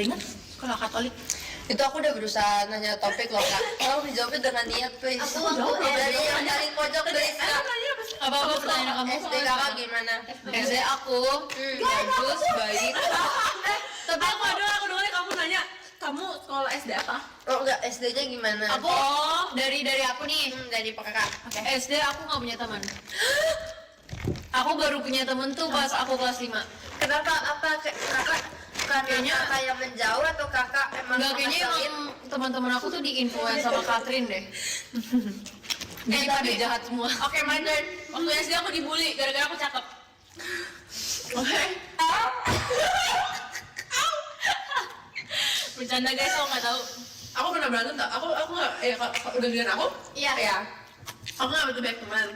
Gak inget sekolah Katolik. Itu aku udah berusaha nanya topik loh kak. Tolong dijawabnya dengan niat please. Aku Dari yang paling pojok please kak. Apa pertanyaan kamu? SD kakak gimana? SD aku bagus, baik. Tapi aku dengar kamu nanya kamu sekolah SD apa? Oh enggak, SD-nya gimana? Aku dari aku nih. Dari pak kakak. SD aku nggak punya teman. Aku baru punya temen tuh pas aku kelas 5. Kenapa? Apa kakak? Karena kakak yang menjauh atau kakak emang Enggak, kayaknya emang teman-teman aku tuh di-influence sama Katrin deh. Jadi pada jahat semua. Oke, my turn. Waktu SD aku dibully gara-gara aku cakep. Oke. Bercanda guys, aku nggak tahu. Aku pernah berantem tak? Aku nggak. Kalau udah dengar aku? Iya. Ya. Aku nggak betul baik teman.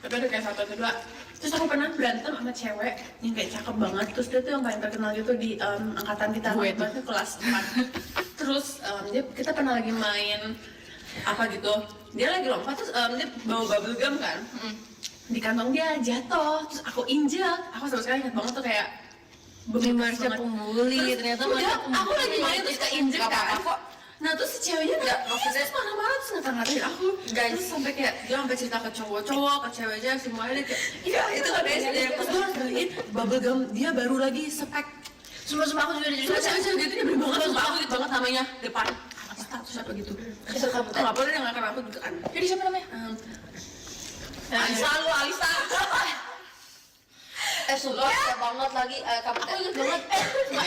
Tapi ada kayak satu atau dua. Terus aku pernah berantem sama cewek yang kayak cakep banget. Terus dia tuh yang paling terkenal gitu di angkatan kita. Gue itu kelas 4. Terus kita pernah lagi main apa gitu. Dia lagi lompat terus dia bawa bubble gum kan. Di kantong dia jatuh. Terus aku injek. Aku sama sekali ingat banget tuh kayak Marsha pembuli, ternyata Marsha pembuli. aku lagi main terus keinjek Gak apa-apa kan. kok. Nah terus si ceweknya nggak maksudnya marah-marah terus ngata-ngatain aku Guys. terus sampai kayak dia sampai cerita ke cowok-cowok ke ceweknya semuanya dia kayak iya itu kan SD terus gue harus beliin bubble gum dia baru lagi spek Sumpah aku juga ada terus cewek-cewek gitu dia beli banget sumpah aku inget banget namanya depan status apa gitu Itu kamu nggak boleh dia ngelakuin aku juga kan Jadi siapa namanya? Alisa lu Alisa sumpah ya banget lagi kamu aku inget banget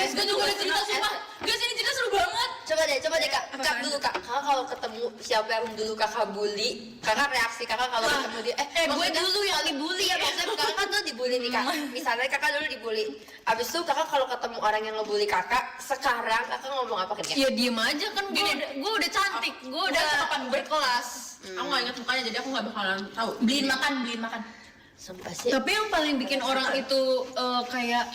SD juga ada cerita sumpah. Guys, ini cerita seru banget. coba deh kak dulu kak kalau ketemu siapa yang dulu kakak bully kakak reaksi kakak kalau ketemu dia Gue maksudnya- dulu yang dibully Iya maksudnya kakak kan dulu dibully nih kak. Misalnya kakak dulu dibully, abis itu kakak kalau ketemu orang yang ngebully kakak, sekarang kakak ngomong apa ke dia? Ya diem aja kan, gue udah cantik, gue udah berkelas. aku nggak inget mukanya jadi aku nggak bakalan tahu Beliin makan. Sumpah sih. Tapi yang paling bikin orang itu kayak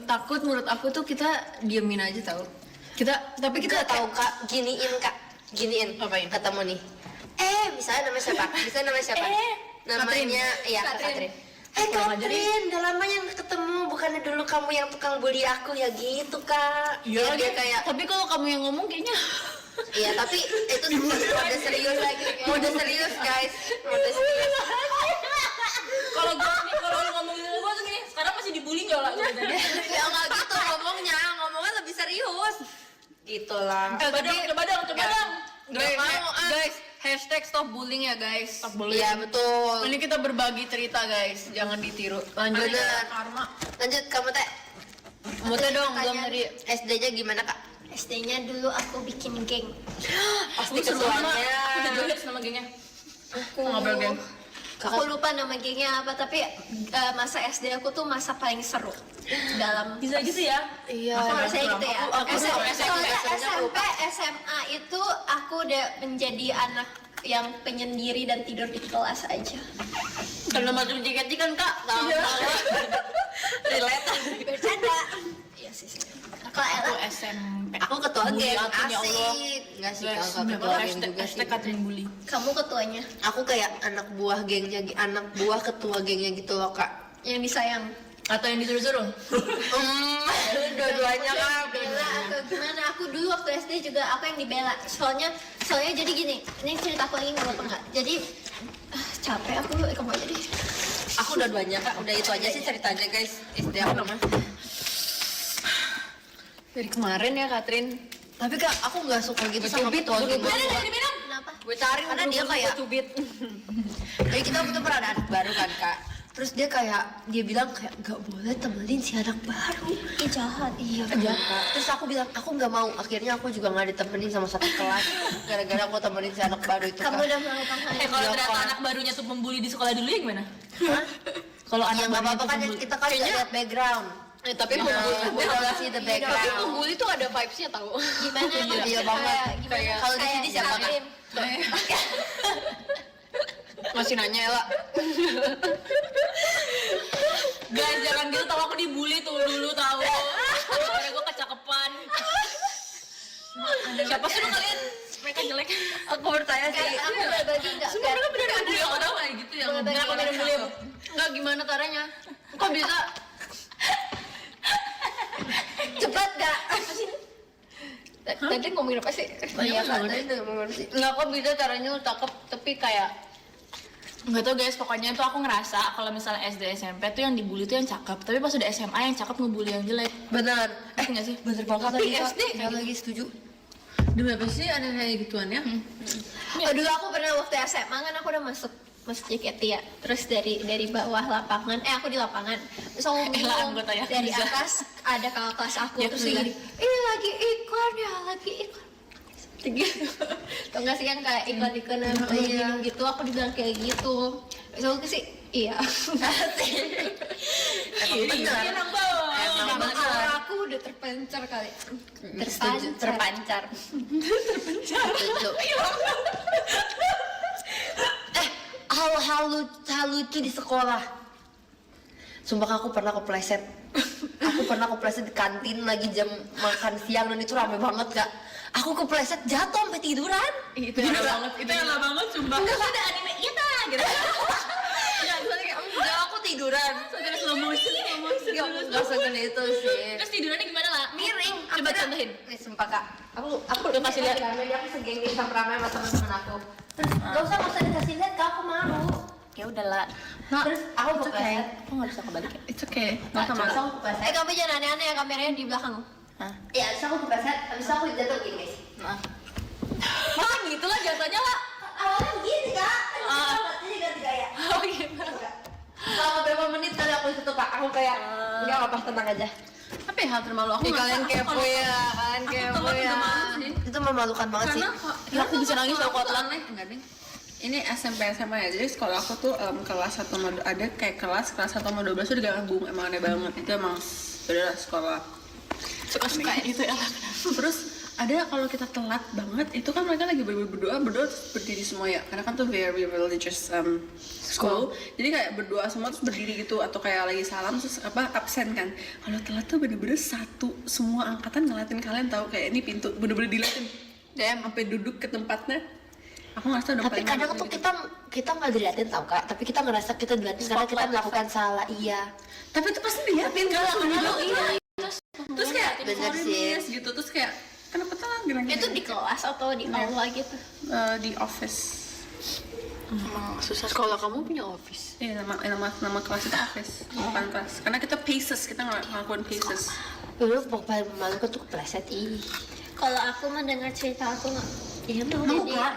takut menurut aku tuh kita diemin aja tau. Tapi kita Kita tahu kak, giniin. Apain? Ketemu nih. Misalnya namanya siapa? Namanya, iya Kak Katrin. Katrin, udah lama yang ketemu, bukannya dulu kamu yang tukang bully aku ya gitu kak. Iya, dia kayak tapi kalau kamu yang ngomong kayaknya iya tapi itu mode serius lagi, mode serius guys, mode serius. kalau lu ngomongin gue tuh gini sekarang masih dibully nggak lah Ya nggak gitu ngomongnya lebih serius. Gitulah. coba dong guys, hashtag stop bullying ya guys. Stop bullying. Iya betul. Ini kita berbagi cerita guys, jangan ditiru. Lanjut. Bener. karma Lanjut kamu teh. Muter dong, belum tadi. SD-nya gimana kak? SD-nya dulu aku bikin geng. Pasti aku udah ketuanya. joget nama gengnya ngobrol geng Aku lupa nama gengnya apa, tapi masa SD aku tuh masa paling seru dalam bisa gitu ya Iya. masa gitu ya. Aku Soalnya SMP, SMP, SMA itu aku udah menjadi anak yang penyendiri dan tidur di kelas aja. Karena masuk JKT kan kak. Relate. Bercanda. Iya sih. Kalau Aku Ella, SMP. Aku ketua Bully geng, aku, ya Allah. asik. Enggak sih Guys, kalau ketua geng juga sih. hashtag Katrin bully. kamu ketuanya Aku kayak anak buah gengnya, anak buah ketua gengnya gitu loh kak. yang disayang. Atau yang disuruh-suruh? Dua-duanya kak. Bela atau gimana? Aku dulu waktu SD juga aku yang dibela. Soalnya jadi gini, ini cerita aku lagi nggak apa enggak. Jadi capek aku, kamu aja deh. Aku dua-duanya kak, udah itu aja sih ceritanya guys. SD aku namanya. Dari kemarin ya Katrin. Tapi kak, aku nggak suka gitu sama ketua geng. Kenapa? Gue cari karena dia kayak cubit. Jadi kita tuh pernah ada anak baru kan kak. Terus dia bilang kayak nggak boleh temenin si anak baru. Ih, jahat. Iya kak. Terus aku bilang aku nggak mau. Akhirnya aku juga nggak ditemenin sama satu kelas. Gara-gara aku temenin si anak baru itu Kamu kak. udah melakukan hal yang kalau Iya, ternyata Kak. anak barunya tuh pembuli di sekolah dulu ya gimana Kalau Ya anak nggak baru apa-apa kan kita kan nggak lihat background. tapi Iya, pembuli, we don't see the tapi background. pembuli tuh ada vibes-nya tau. gimana? Iya banget. Gimana? Kalau di sini siapa kak? Katrin. Masih nanya ya lah. guys jangan gitu tau aku dibully tuh dulu tahu karena gue kecakepan siapa sih lu kalian mereka jelek Aku bertanya sih. Kayak aku berbagi nggak? semua mereka beneran bully orang kayak gitu yang Bener-bener aku beneran bully Enggak, gimana caranya? Kok bisa? Cepat gak? Tadi ngomongin apa sih? Iya kan, tadi udah ngomong sih. Nggak, kok bisa caranya lu cakep tapi kayak nggak tau guys, pokoknya tuh aku ngerasa kalau misalnya SD SMP tuh yang dibully tuh yang cakep, tapi pas udah SMA yang cakep ngebully yang jelek. Benar. Nggak sih? Bener banget Tapi lagi, Kak. SD Saya lagi setuju. Demi apa sih ada kayak gituan ya? Dulu aku pernah waktu SMA kan aku udah masuk JKT ya. Terus dari bawah lapangan, aku di lapangan. Terus aku ngomong anggota ya, dari bisa. atas ada kakak kelas aku Ya, terus bisa. dia gini, ini lagi iklan ya, lagi iklan. Gitu. Tau gak sih yang kayak iklan-iklan minum gitu, aku dibilang kayak gitu. Terus aku sih, iya. Emang benar. Emang banget. Emang Emang benar. aura aku udah terpancar kali. Terpancar. Setuju. Hal lucu di sekolah. Sumpah aku pernah kepleset. Aku pernah kepleset di kantin lagi jam makan siang dan itu rame banget, Kak. Aku kepleset jatuh sampai tiduran. Itu yang banget. Itu yang lama banget sumpah. Enggak ada anime Ita gitu. Enggak, soalnya kayak enggak, aku tiduran. Terus slow motion. Enggak segini itu sih. Terus tidurnya gimana lah? Miring. Coba Akhirnya- contohin. Nih, sumpah, Kak. Aku Udah kasih lihat. Jadi aku segengin sama ramai sama teman-teman aku. Terus enggak usah dikasih lihat, Kak, aku malu. Ya udahlah. Terus aku kepleset. Aku nggak bisa kebalik ya. It's okay. Terus Nggak sama. aku kepleset. Kamu jangan aneh-aneh ya, kameranya di belakang. Iya, terus aku kepleset, habis itu aku jatuh gini, guys. Wah gitu lah jatuhnya lah. Awalnya begini, Kak. Jadi ganti gaya. Oh gitu. Selama berapa menit kali aku di situ, Kak. Aku kayak enggak apa-apa, tenang aja. Apa ya hal termalu aku? Ih, nggak kalian tahu. kepo Kalau- ya, kalian Aku kepo telat ya. juga malu sih. Itu memalukan banget sih. Karena Aku bisa nangis kalau aku telat. aneh enggak deh. Ini SMP SMA ya. Jadi sekolah aku tuh kelas 1 sama ada kayak kelas 1 sama 12 tuh digabung, emang aneh banget. Itu emang beda sekolah. Suka-suka gitu ya. Terus ada kalau kita telat banget itu kan mereka lagi berdoa terus berdiri semua ya, karena kan tuh very religious school, jadi kayak berdoa semua terus berdiri gitu atau kayak lagi salam terus apa absen kan. Kalau telat tuh bener-bener satu semua angkatan ngeliatin kalian, tahu kayak ini pintu bener-bener diliatin sampai duduk ke tempatnya. Aku ngerasa udah Tapi paling kadang malu tuh gitu. kita nggak diliatin, tau, Kak. Tapi kita ngerasa kita diliatin karena kita melakukan salah. Iya. Tapi itu pasti diliatin kan, Iya. terus kayak Bener sorry sih. miss gitu, terus kayak kenapa telat gini-gini. Itu di kelas atau di aula gitu? Di office. Susah. Sekolah kamu punya office. Iya, nama kelas itu office, bukan kelas. Karena kita paces, kita ngelakuin paces. Dulu paling memalukan tuh kepleset. Ih. Kalau aku mendengar cerita aku nggak, iya tuh Mau, jadi Kak.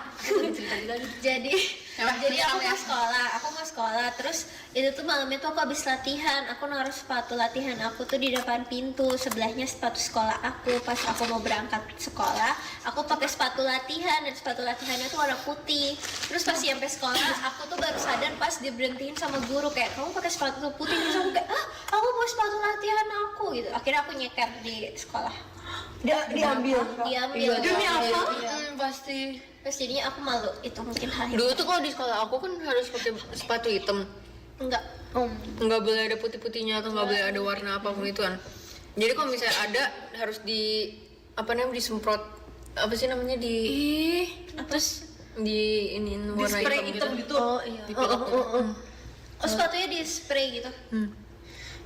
jadi Apa? jadi aku mau sekolah terus itu tuh malamnya tuh aku habis latihan, aku naruh sepatu latihan aku tuh di depan pintu, sebelahnya sepatu sekolah aku. Pas aku mau berangkat sekolah aku pakai sepatu latihan dan sepatu latihannya tuh warna putih. Terus pas sampai sekolah aku tuh baru sadar pas diberhentiin sama guru kayak kamu pakai sepatu putih. Terus aku kayak aku mau sepatu latihan aku gitu. Akhirnya aku nyeker di sekolah. Diambil. Diambil. Demi apa? Pasti. Terus jadinya aku malu, itu mungkin hal yang Dulu tuh kalau di sekolah aku kan harus pakai sepatu hitam. enggak. Nggak boleh ada putih-putihnya atau nggak boleh ada warna apapun itu kan. Jadi kalau misalnya ada harus di apa namanya disemprot apa sih namanya terus di ini warna hitam gitu. Oh iya. Dipilok gitu. Oh, sepatunya di spray gitu.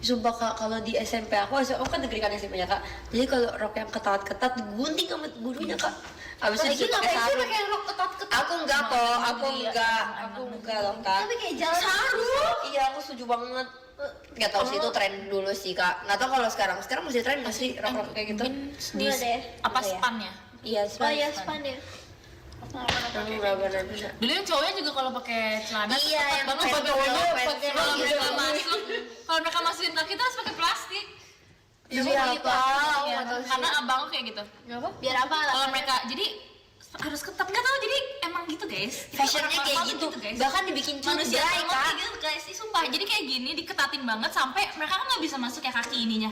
Sumpah, Kak, kalau di SMP aku kan negeri kan SMP-nya, Kak. Jadi kalau rok yang ketat-ketat digunting sama gurunya, Kak. Habis Lagi itu pakai ngapain sih sarung. pakai rok ketat-ketat? Aku enggak kok, aku enggak loh, Kak. Tapi kayak jalan sarung. Iya, aku setuju banget. Gak tau sih itu tren dulu sih, Kak. Gak tau kalau sekarang masih tren nggak sih rok-rok kayak gitu? Di Enggak deh. apa Iya. span ya? Iya, Oh iya, span ya. benar-benar bisa. Dulu yang cowoknya juga kalau pakai celana Iya, yang banget kayak pakai cowok kalau pakai mereka gitu. masuk kalau mereka masukin kaki kita harus pakai plastik. Demi Iya, apa? gitu. Aku Iya, nggak tahu sih. karena abang kayak gitu. Biar apa? Kalau alasannya? mereka jadi harus ketat nggak tahu jadi emang gitu guys. Fashionnya Orang kayak Jepang gitu, tuh guys. bahkan dibikin Manusia curigai, banget Kak. kayak gitu guys, sih sumpah. Jadi kayak gini diketatin banget sampai mereka kan nggak bisa masuk ya kaki ininya.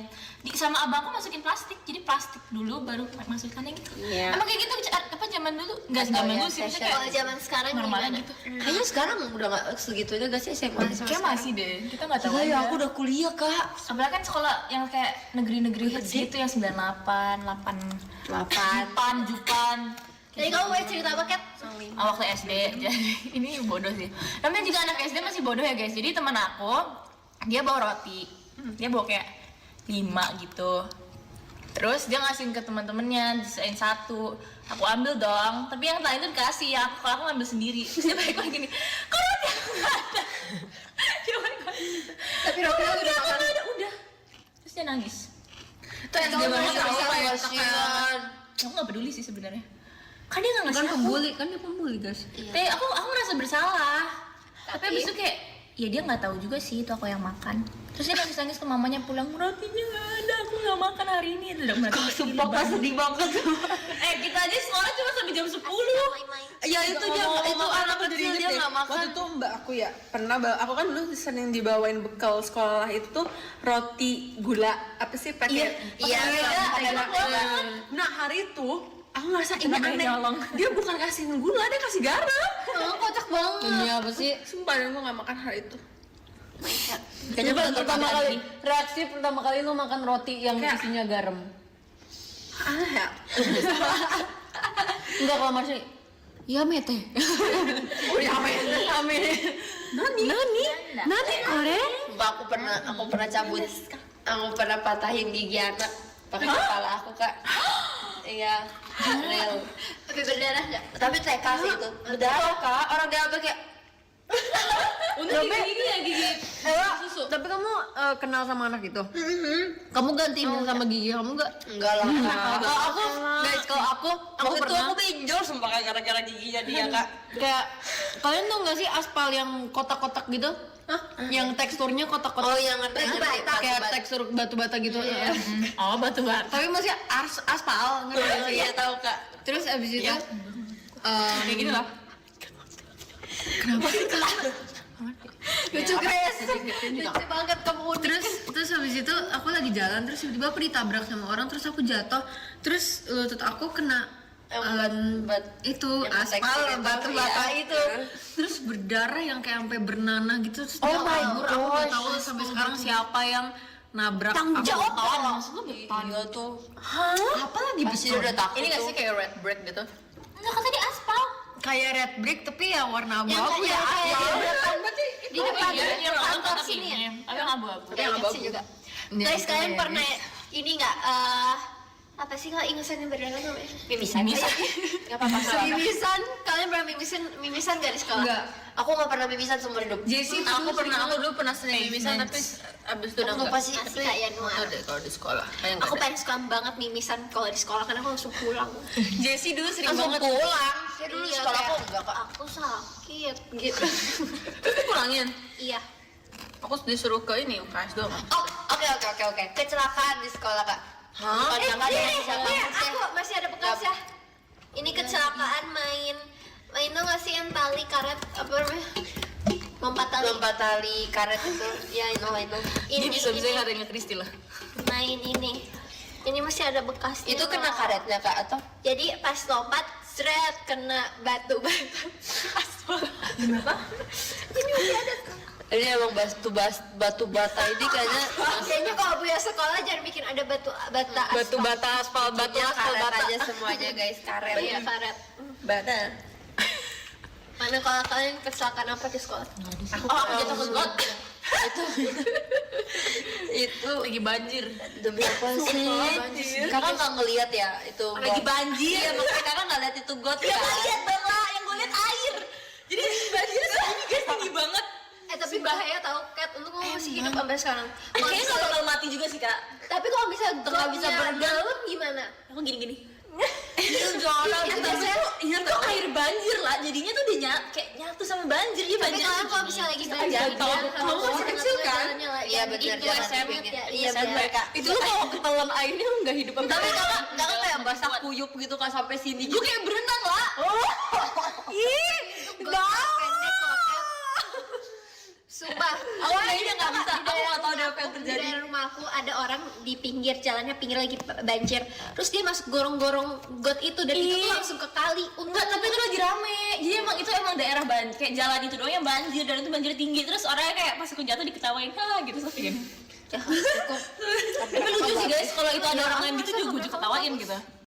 Sama abangku masukin plastik, jadi plastik dulu baru masukannya gitu. Iya. Emang kayak gitu apa zaman dulu? Nggak Nggak tahu zaman ya, dulu sih, maksudnya Kalau kayak zaman sekarang normal gimana? gitu. Kayaknya sekarang udah nggak segitunya gak sih SMA? Kayak masih deh, kita nggak tahu Gila ya, aja. aku udah kuliah, Kak. Apalagi kan sekolah yang kayak negeri-negeri hits gitu yang 98, 8, Jupan. Jadi kamu mau cerita apa, Kat? Waktu SD, jadi ini bodoh sih. Namanya juga anak SD masih bodoh ya guys. Jadi teman aku, dia bawa roti, dia bawa kayak 5 gitu. Terus dia ngasihin ke teman-temannya, disain satu. Aku ambil dong, tapi yang lain tuh dikasih ya. Kalau aku ngambil sendiri. Terus dia balik lagi gini, kok roti aku nggak ada? Dia balik lagi gitu. Tapi rotinya udah makan. Nggak ada, udah. Terus dia nangis. Tuh yang dia banget kasihan. Aku nggak peduli sih sebenarnya. Kan dia nggak ngasih aku. kan dia pembuli guys. Tapi aku merasa bersalah. Tapi abis itu kayak, ya dia nggak tahu juga sih itu aku yang makan. Terus dia nangis ke mamanya pulang, rotinya nggak ada, aku nggak makan hari ini. Sumpah pas sedih banget. Kita aja sekolah cuma sampai jam 10. Ya itu dia, itu anak kecil dia nggak makan. Waktu itu mbak aku ya pernah aku kan dulu sering dibawain bekal sekolah itu roti gula apa sih pakai Iya, nah hari itu aku ngerasa ini Kenapa aneh. nyolong? Dia bukan kasihin gula, dia kasih garam. Kocak banget. Demi apa sih? Sumpah dan gue gak makan hari itu. Kayaknya Coba pertama makan kali lagi. reaksi pertama kali lu makan roti yang Kayak- isinya garam. Aneh ya. Enggak kalau Marsha. Ya mete. Oh ya apa ya? Amin. Nanti kore. Sumpah aku pernah cabut. Aku pernah patahin gigi anak pakai kepala aku kak. Iya, real. Tapi berdarah nggak? Tapi TK sih itu. Berdarah kak. Orang dia kayak Untuk gigi ya gigi susu. Tapi kamu kenal sama anak itu? Kamu gantiin sama gigi kamu enggak? enggak lah kak. Kalau aku, guys, kalau aku Waktu itu pernah aku benjol sumpah Kak, gara-gara giginya dia kak. kayak kalian tuh nggak sih aspal yang kotak-kotak gitu? Yang teksturnya kotak-kotak. Oh yang ngerti kayak tekstur batu-bata gitu. Ya. Oh, batu bata. Tapi masih aspal, ngerti nggak sih? Iya tahu kak. Terus abis itu Kayak gitu lah. lucu guys, lucu banget kamu. Terus habis itu aku lagi jalan, terus tiba-tiba aku ditabrak sama orang, terus aku jatuh, terus lutut aku kena itu yang aspal tekstur itu, batu bata iya. itu, terus berdarah yang kayak sampai bernanah gitu. Terus Oh dia my kabur, aku nggak gosh. tahu sampai sekarang siapa yang nabrak. Tanggung aku jawab tahu dong. maksud lu beton. Iya tuh. Apa lagi Pasti beton? udah takut Ini nggak tuh. sih kayak red brick gitu? Enggak, kan tadi aspal. Kayak red brick tapi ya warna Yang abu-abu ya. kayak aspal. di depan Yang kantor kotak sini ya. ini. Tapi yang abu-abu. Yang abu juga. Iya, Guys, itu kalian ya, pernah ini nggak apa sih kalau ingusan yang berdarah namanya? Mimisan. Gak apa-apa. Mimisan, kalian pernah mimisan nggak di sekolah? Enggak. Aku gak pernah mimisan seumur hidup. Jesse aku dulu pernah sering mimisan tapi abis itu udah Aku lupa enggak. sih. Asik Kak Yanuar. Nggak deh kalau di sekolah. Kayak Aku pengen suka banget mimisan kalau di sekolah karena aku langsung pulang. Jesse dulu sering Langsung banget pulang. Ya dulu Iya, sekolah kayak, aku enggak kak. Aku sakit gitu. Terus pulangin. Iya. Aku disuruh ke ini UKS doang. Oh oke. Kecelakaan di sekolah kak. Hah? Bukan kakak dia masih siapa? Aku masih ada bekas ya. Ini kecelakaan main tuh nggak sih yang tali karet apa namanya? Lompat tali karet itu. Ya itu. Ini bisa-bisa adanya Kristi lah. main ini. Ini masih ada bekas. Itu kena karetnya kak atau? Jadi pas lompat, seret kena batu aspal. Kenapa? Ini masih ada. Ini emang batu bata ini kayaknya Kayaknya kalau punya sekolah jangan bikin ada batu bata aspal. Batu bata aspal, batu ya, aspal karet bata. aja semuanya guys karet. Iya, karet. Bata. Mana kalau kalian kecelakaan apa di sekolah? Aku jatuh ke got. Itu Lagi banjir. demi apa sih? Kakak nggak ngeliat ya itu Lagi got? banjir. Iya makanya kakak nggak lihat itu got Ya kan? nggak lihat dong lah, yang gue lihat air. Jadi banjir segini guys, tinggi banget. Tapi bahaya tau, Kat, untuk kamu masih hidup sampai sekarang. Kayaknya nggak bakal mati juga sih kak. Tapi kalau bisa Nggak bisa berenang. dalam gimana? Aku gini-gini. Itu jorok Itu itu air banjir lah, jadinya tuh dia kayak nyatu sama banjir ya Tapi banjir. kalian kalau bisa lagi banjir, jatuh. kamu masih kecil kan? Iya benar Itu jangan SMP dipingin. ya. Iya benar kak. Itu lu kalau ketelan airnya lu nggak hidup Tapi kakak kayak basah kuyup gitu kan sampai sini. Gue kayak berenang lah. Pendek kok, Kat. Sumpah, Aku kayaknya nggak bisa. Aku nggak tahu deh apa yang di terjadi. daerah rumah aku ada orang di pinggir jalannya, pinggir lagi banjir. Terus dia masuk gorong-gorong got itu dan itu tuh langsung ke kali. Enggak, tapi itu lagi rame. Jadi emang daerah banjir, kayak jalan itu doang yang banjir dan itu banjir tinggi. Terus orangnya kayak pas aku jatuh diketawain, gitu sampai gini. Ya, cukup. Tapi lucu sih guys, kalau itu ada orang lain gitu juga gue ketawain gitu.